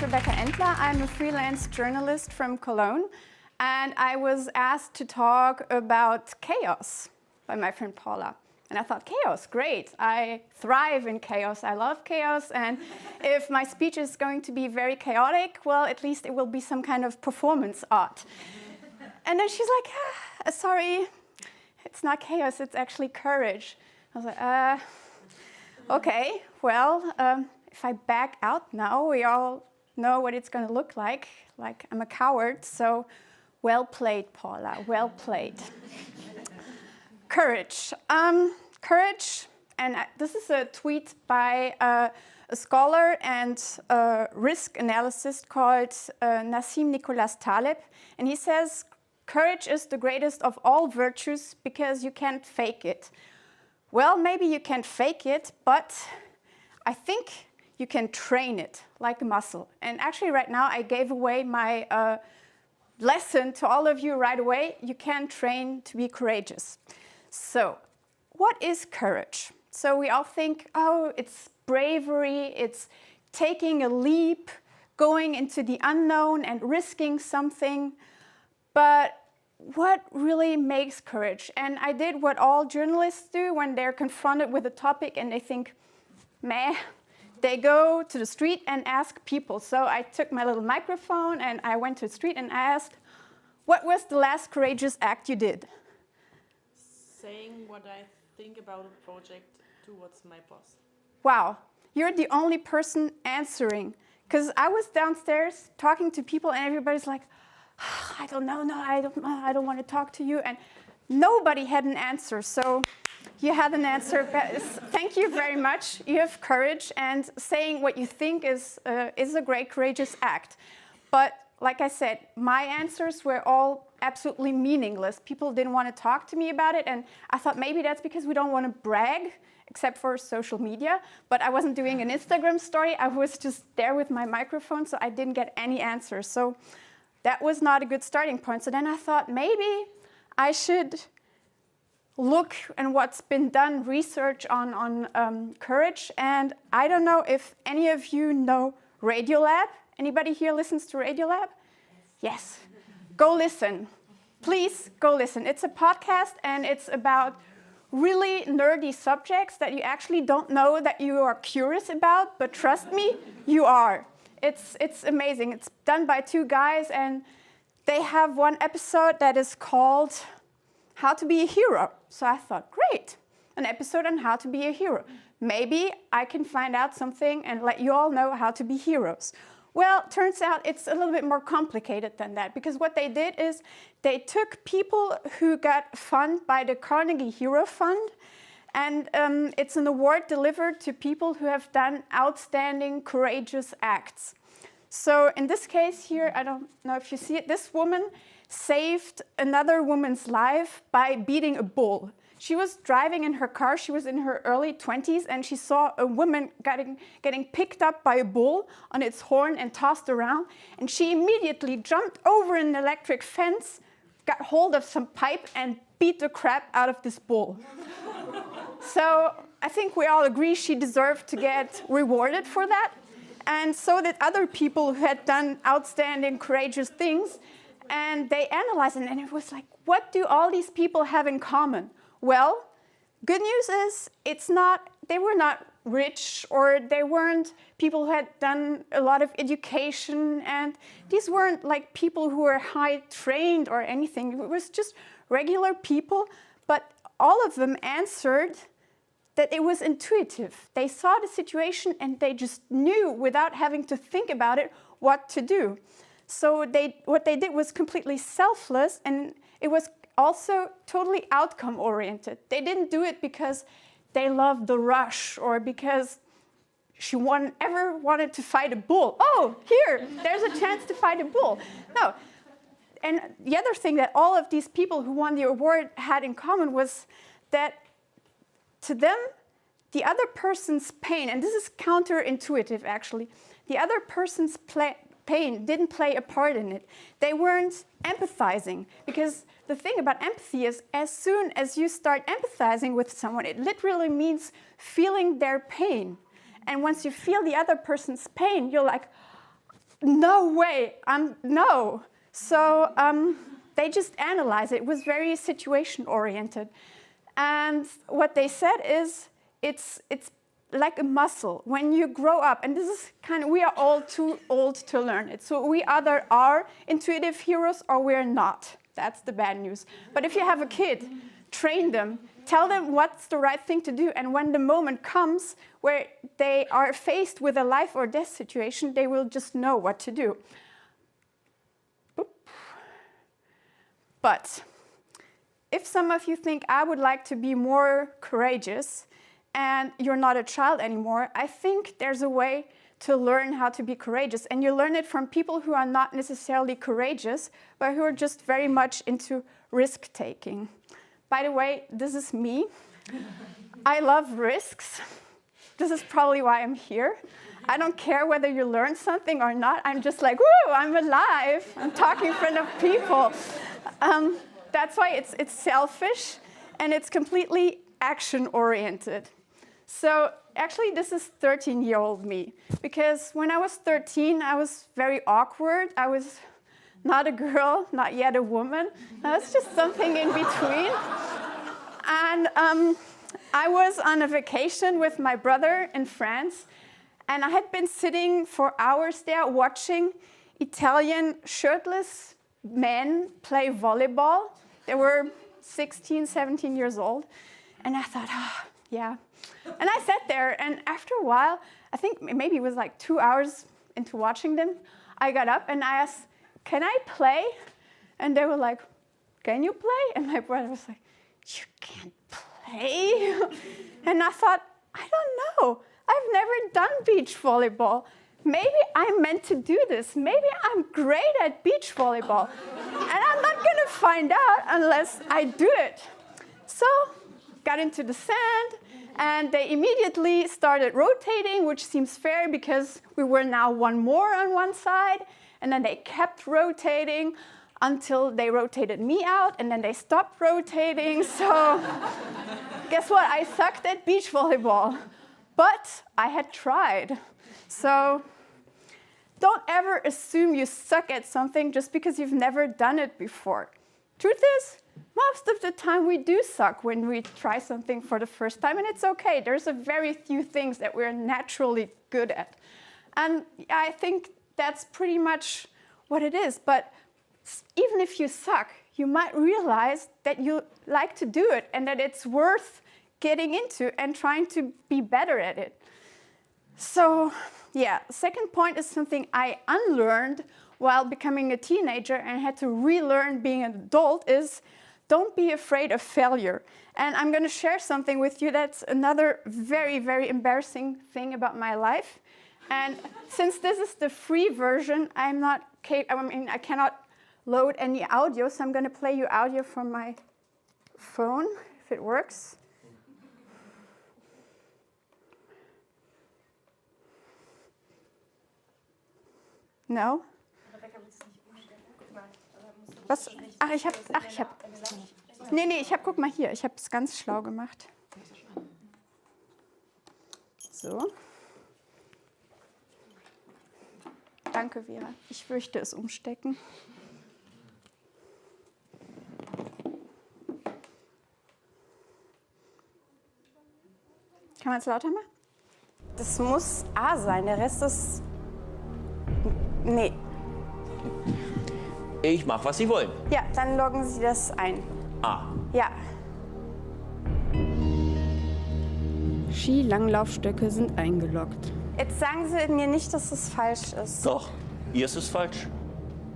Rebekka Endler. I'm a freelance journalist from Cologne, and I was asked to talk about chaos by my friend Paula. And I thought, chaos, great. I thrive in chaos. I love chaos. And if my speech is going to be very chaotic, well, at least it will be some kind of performance art. And then she's like, sorry, it's not chaos, it's actually courage. I was like, okay, well, if I back out now, we all know what it's going to look like I'm a coward. So well played, Paula, well played. Courage. Courage, and this is a tweet by a scholar and a risk analyst called Nassim Nicholas Taleb. And he says, courage is the greatest of all virtues because you can't fake it. Well, maybe you can't fake it, but I think you can train it like a muscle. And actually right now I gave away my lesson to all of you right away. You can train to be courageous. So what is courage? So we all think, oh, it's bravery, it's taking a leap, going into the unknown and risking something. But what really makes courage? And I did what all journalists do when they're confronted with a topic and they think, meh. They go to the street and ask people. So I took my little microphone and I went to the street and asked, what was the last courageous act you did? Saying what I think about a project towards my boss. Wow, you're the only person answering. Because I was downstairs talking to people and everybody's like, I don't know, no, I don't want to talk to you. And nobody had an answer. So you had an answer. Thank you very much. You have courage, and saying what you think is a great courageous act. But like I said, my answers were all absolutely meaningless. People didn't want to talk to me about it, and I thought maybe that's because we don't want to brag, except for social media. But I wasn't doing an Instagram story. I was just there with my microphone, so I didn't get any answers. So that was not a good starting point. So then I thought maybe I should look at what's been done, research on courage. And I don't know if any of you know Radiolab. Anybody here listens to Radiolab? Yes. Go listen. Please go listen. It's a podcast and it's about really nerdy subjects that you actually don't know that you are curious about, but trust me, you are. It's amazing. It's done by two guys and they have one episode that is called How to Be a Hero. So I thought, great, an episode on how to be a hero. Maybe I can find out something and let you all know how to be heroes. Well, turns out it's a little bit more complicated than that, because what they did is they took people who got funded by the Carnegie Hero Fund, and it's an award delivered to people who have done outstanding, courageous acts. So in this case here, I don't know if you see it, this woman saved another woman's life by beating a bull. She was driving in her car, she was in her early 20s, and she saw a woman getting picked up by a bull on its horn and tossed around, and she immediately jumped over an electric fence, got hold of some pipe, and beat the crap out of this bull. So I think we all agree she deserved to get rewarded for that, and so did other people who had done outstanding, courageous things, and they analyzed it, and it was like, what do all these people have in common? Well, good news is they were not rich, or they weren't people who had done a lot of education, and these weren't like people who were high trained or anything. It was just regular people, but all of them answered that it was intuitive. They saw the situation and they just knew without having to think about it what to do. So what they did was completely selfless, and it was also totally outcome-oriented. They didn't do it because they loved the rush or because she ever wanted to fight a bull. Oh, here, there's a chance to fight a bull. No. And the other thing that all of these people who won the award had in common was that to them, the other person's pain, and this is counterintuitive actually, the other person's pain didn't play a part in it. They weren't empathizing, because the thing about empathy is as soon as you start empathizing with someone, it literally means feeling their pain. And once you feel the other person's pain, you're like, no way, no. So they just analyze it. It was very situation oriented. And what they said is it's like a muscle. When you grow up, and this is we are all too old to learn it. So we either are intuitive heroes or we're not. That's the bad news. But if you have a kid, train them, tell them what's the right thing to do. And when the moment comes where they are faced with a life or death situation, they will just know what to do. But if some of you think I would like to be more courageous and you're not a child anymore, I think there's a way to learn how to be courageous. And you learn it from people who are not necessarily courageous, but who are just very much into risk-taking. By the way, this is me. I love risks. This is probably why I'm here. I don't care whether you learn something or not. I'm just like, woo, I'm alive. I'm talking in front of people. That's why it's selfish and it's completely action-oriented. So actually, this is 13-year-old me. Because when I was 13, I was very awkward. I was not a girl, not yet a woman. I was just something in between. And I was on a vacation with my brother in France. And I had been sitting for hours there watching Italian shirtless men play volleyball. They were 16, 17 years old. And I thought, oh, yeah. And I sat there, and after a while, I think maybe it was like 2 hours into watching them, I got up and I asked, can I play? And they were like, can you play? And my brother was like, you can't play? And I thought, I don't know. I've never done beach volleyball. Maybe I'm meant to do this. Maybe I'm great at beach volleyball. And I'm not going to find out unless I do it. So got into the sand, and they immediately started rotating, which seems fair because we were now one more on one side. And then they kept rotating until they rotated me out, and then they stopped rotating. So guess what? I sucked at beach volleyball. But I had tried. So don't ever assume you suck at something just because you've never done it before. Truth is, most of the time we do suck when we try something for the first time, and it's okay. There's a very few things that we're naturally good at. And I think that's pretty much what it is. But even if you suck, you might realize that you like to do it and that it's worth getting into and trying to be better at it. So yeah, second point is something I unlearned while becoming a teenager and had to relearn being an adult is don't be afraid of failure. And I'm going to share something with you that's another very, very embarrassing thing about my life. And since this is the free version, I cannot load any audio, so I'm going to play you audio from my phone, if it works. No? Was? Ach, ich hab. Nee, guck mal hier, ich habe es ganz schlau gemacht. So. Danke, Vera. Ich fürchte es umstecken. Kann man es lauter machen? Das muss A sein, der Rest ist... Nee. Ich mach, was Sie wollen. Ja, dann loggen Sie das ein. A. Ja. Skilanglaufstöcke sind eingeloggt. Jetzt sagen Sie mir nicht, dass es falsch ist. Doch, hier ist es falsch.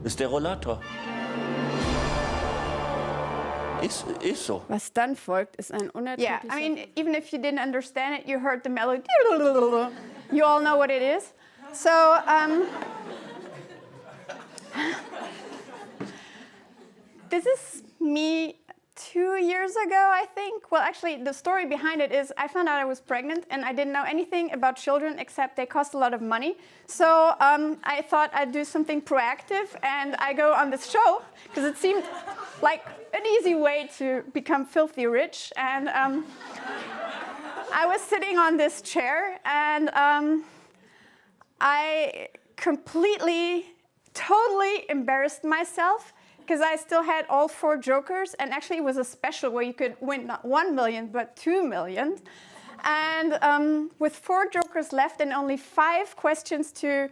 Ist der Rollator. Ist so. Was dann folgt, ist ein Yeah, unerträglicher... I mean, even if you didn't understand it, you heard the melody. You all know what it is. So, this is me 2 years ago, I think. Well, actually, the story behind it is I found out I was pregnant and I didn't know anything about children except they cost a lot of money. So I thought I'd do something proactive and I go on this show because it seemed like an easy way to become filthy rich. And I was sitting on this chair and I completely, totally embarrassed myself because I still had all 4 jokers, and actually it was a special where you could win not 1 million but 2 million. And with 4 jokers left and only 5 questions to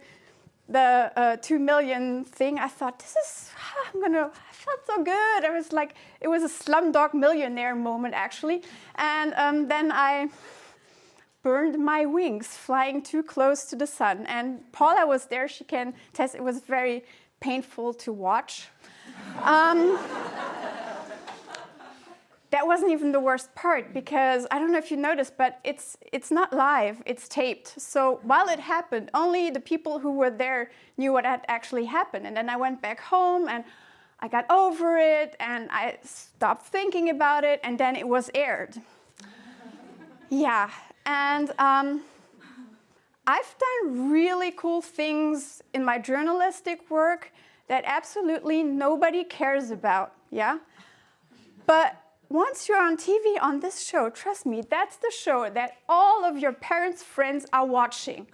the 2 million thing, I thought, this is, I felt so good. I was like, it was a Slumdog Millionaire moment actually. And then I burned my wings flying too close to the sun. And Paula was there, she can test, it was very painful to watch. That wasn't even the worst part, because I don't know if you noticed, but it's not live, it's taped. So while it happened, only the people who were there knew what had actually happened. And then I went back home and I got over it and I stopped thinking about it, and then it was aired. Yeah, and I've done really cool things in my journalistic work that absolutely nobody cares about, yeah? But once you're on TV on this show, trust me, that's the show that all of your parents' friends are watching.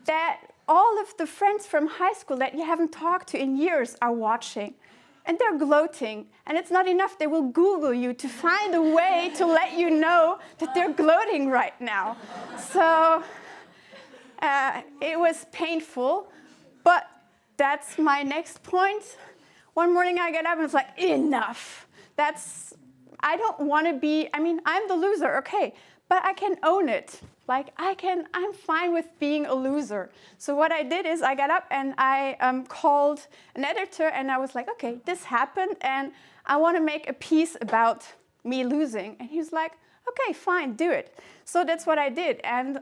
That all of the friends from high school that you haven't talked to in years are watching. And they're gloating. And it's not enough, they will Google you to find a way to let you know that they're gloating right now. So it was painful, but that's my next point. One morning I got up and was like, enough. I don't want to be, I mean, I'm the loser, okay, but I can own it. Like, I'm fine with being a loser. So what I did is I got up and I called an editor and I was like, okay, this happened and I want to make a piece about me losing. And he was like, okay, fine, do it. So that's what I did. And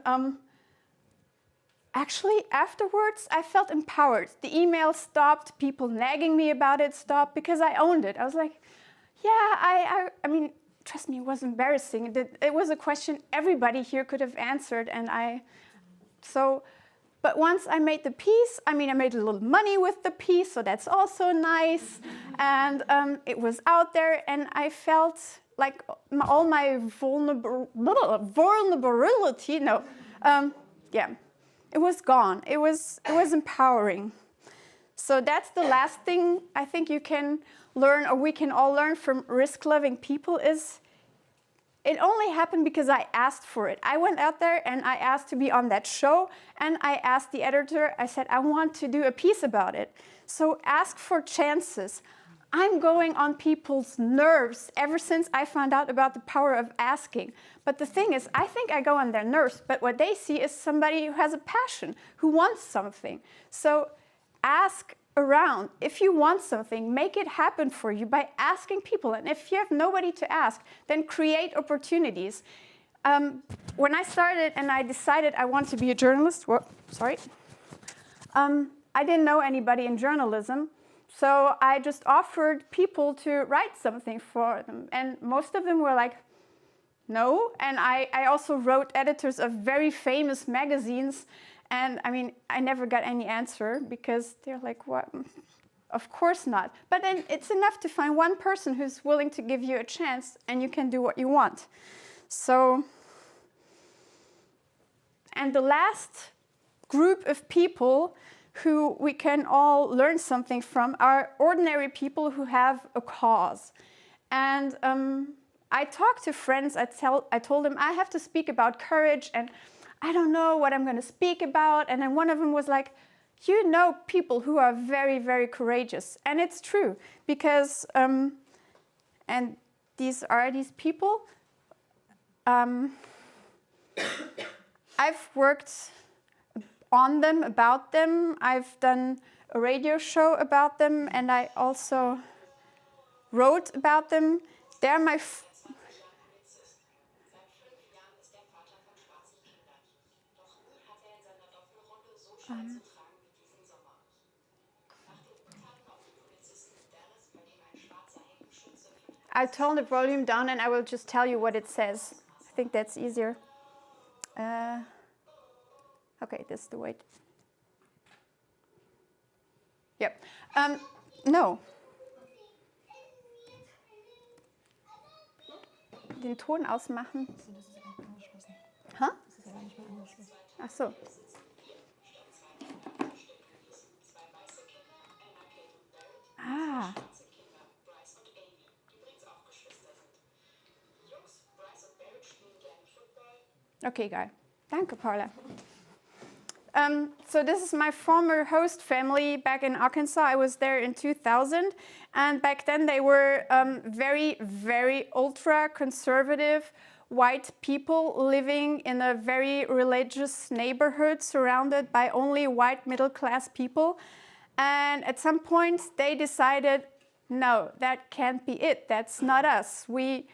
actually, afterwards, I felt empowered. The email stopped, people nagging me about it stopped, because I owned it. I was like, yeah, I mean, trust me, it was embarrassing. It was a question everybody here could have answered, but once I made the piece, I mean, I made a little money with the piece, so that's also nice, and it was out there, and I felt like all my vulnerability, yeah, it was gone. It was empowering. So that's the last thing I think you can learn, or we can all learn from risk-loving people, is it only happened because I asked for it. I went out there and I asked to be on that show, and I asked the editor, I said, I want to do a piece about it. So ask for chances. I'm going on people's nerves ever since I found out about the power of asking. But the thing is, I think I go on their nerves, but what they see is somebody who has a passion, who wants something. So ask around. If you want something, make it happen for you by asking people. And if you have nobody to ask, then create opportunities. When I started and I decided I want to be a journalist, I didn't know anybody in journalism. So I just offered people to write something for them. And most of them were like, no. And I also wrote editors of very famous magazines. And I mean, I never got any answer, because they're like, what? Of course not. But then it's enough to find one person who's willing to give you a chance, and you can do what you want. So, and the last group of people who we can all learn something from are ordinary people who have a cause. And I talked to friends, I told them I have to speak about courage, and I don't know what I'm going to speak about. And then one of them was like, you know people who are very, very courageous. And it's true, because, and these are these people. I've worked on them, about them. I've done a radio show about them, and I also wrote about them. They're my I'll turn the volume down and I will just tell you what it says. I think that's easier. Okay, this is the way. Yep. No. Den Ton ausmachen. Hä? Ach so. Ah. Okay, guy. Danke, Paula. So this is my former host family back in Arkansas. I was there in 2000, and back then they were very, very ultra-conservative white people living in a very religious neighborhood surrounded by only white middle-class people. And at some point they decided, no, that can't be it. That's not us. We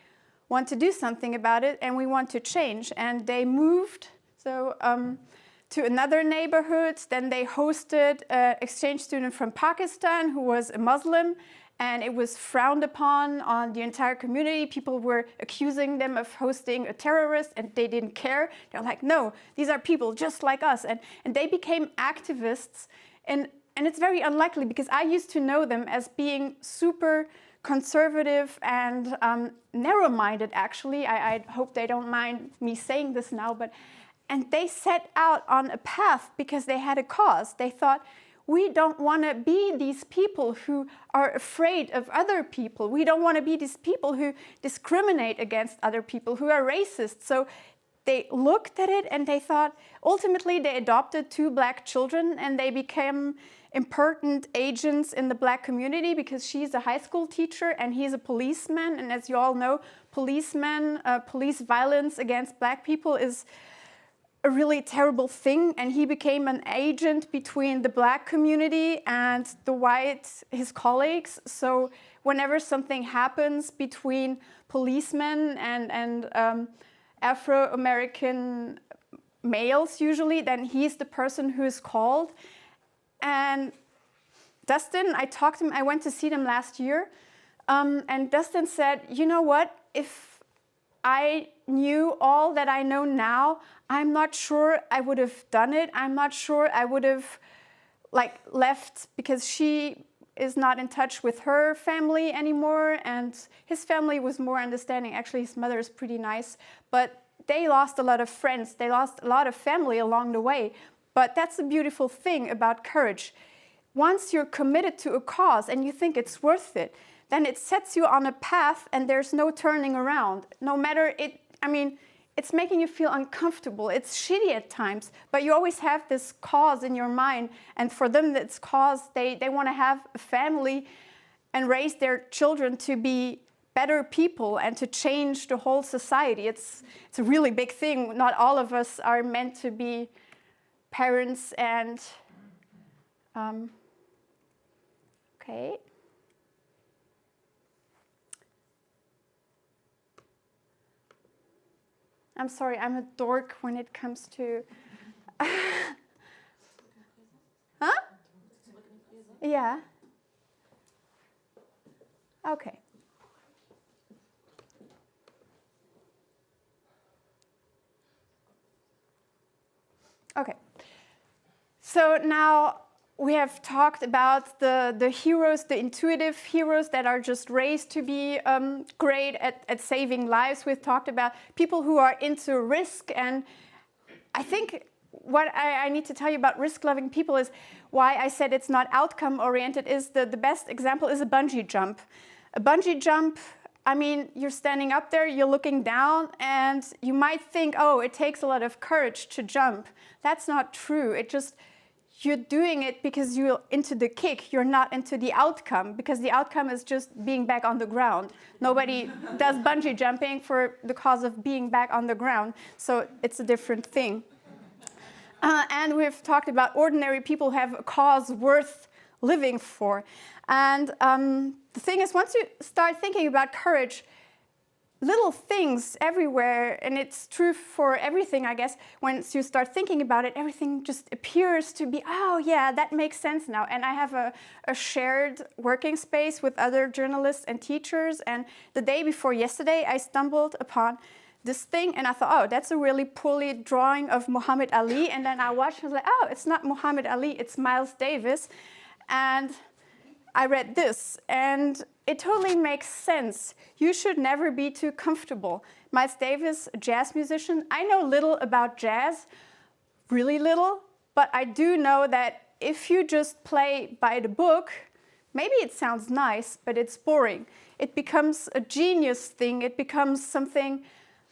want to do something about it, and we want to change. And they moved to another neighborhood. Then they hosted an exchange student from Pakistan who was a Muslim, and it was frowned upon on the entire community. People were accusing them of hosting a terrorist, and they didn't care. They're like, no, these are people just like us. And they became activists. And it's very unlikely, because I used to know them as being super conservative and narrow-minded, actually. I hope they don't mind me saying this now, and they set out on a path because they had a cause. They thought, we don't want to be these people who are afraid of other people. We don't want to be these people who discriminate against other people, who are racist. So they looked at it and they thought, ultimately they adopted 2 black children, and they became important agents in the black community, because she's a high school teacher and he's a policeman. And as you all know, police violence against black people is a really terrible thing. And he became an agent between the black community and the his colleagues. So whenever something happens between policemen and Afro-American males usually, then he's the person who is called. And Dustin, I went to see them last year, and Dustin said, you know what, if I knew all that I know now, I'm not sure I would have done it. I'm not sure I would have left, because she is not in touch with her family anymore, and his family was more understanding. Actually, his mother is pretty nice, but they lost a lot of friends. They lost a lot of family along the way. But that's the beautiful thing about courage. Once you're committed to a cause and you think it's worth it, then it sets you on a path and there's no turning around. No matter it's making you feel uncomfortable. It's shitty at times, but you always have this cause in your mind. And for them, that's cause they want to have a family and raise their children to be better people and to change the whole society. It's a really big thing. Not all of us are meant to be parents and okay. I'm sorry, I'm a dork when it comes to huh? Yeah. Okay. Okay. So now we have talked about the heroes, the intuitive heroes that are just raised to be great at saving lives. We've talked about people who are into risk. And I think what I need to tell you about risk-loving people is why I said it's not outcome-oriented is the best example is a bungee jump. A bungee jump, I mean, you're standing up there, you're looking down, and you might think, oh, it takes a lot of courage to jump. That's not true. You're doing it because you're into the kick. You're not into the outcome, because the outcome is just being back on the ground. Nobody does bungee jumping for the cause of being back on the ground. So it's a different thing. And we've talked about ordinary people who have a cause worth living for. And the thing is, once you start thinking about courage, little things everywhere, and it's true for everything, I guess, once you start thinking about it, everything just appears to be, oh yeah, that makes sense now. And I have a shared working space with other journalists and teachers, and the day before yesterday, I stumbled upon this thing, and I thought, oh, that's a really poorly drawing of Muhammad Ali. And then I watched, and I was like, oh, it's not Muhammad Ali, it's Miles Davis. And I read this, and it totally makes sense. You should never be too comfortable. Miles Davis, a jazz musician. I know little about jazz, really little, but I do know that if you just play by the book, maybe it sounds nice, but it's boring. It becomes a genius thing. It becomes something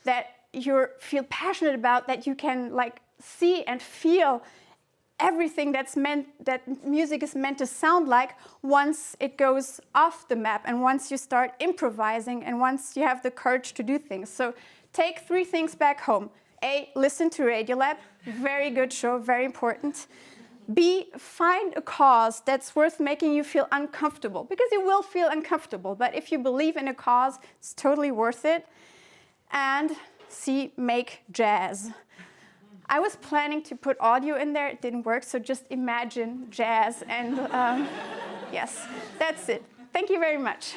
that you feel passionate about, that you can like see and feel everything that music is meant to sound like once it goes off the map and once you start improvising and once you have the courage to do things. So take 3 things back home. A, listen to Radiolab, very good show, very important. B, find a cause that's worth making you feel uncomfortable, because you will feel uncomfortable, but if you believe in a cause, it's totally worth it. And C, make jazz. I was planning to put audio in there, it didn't work, so just imagine jazz and yes, that's it. Thank you very much.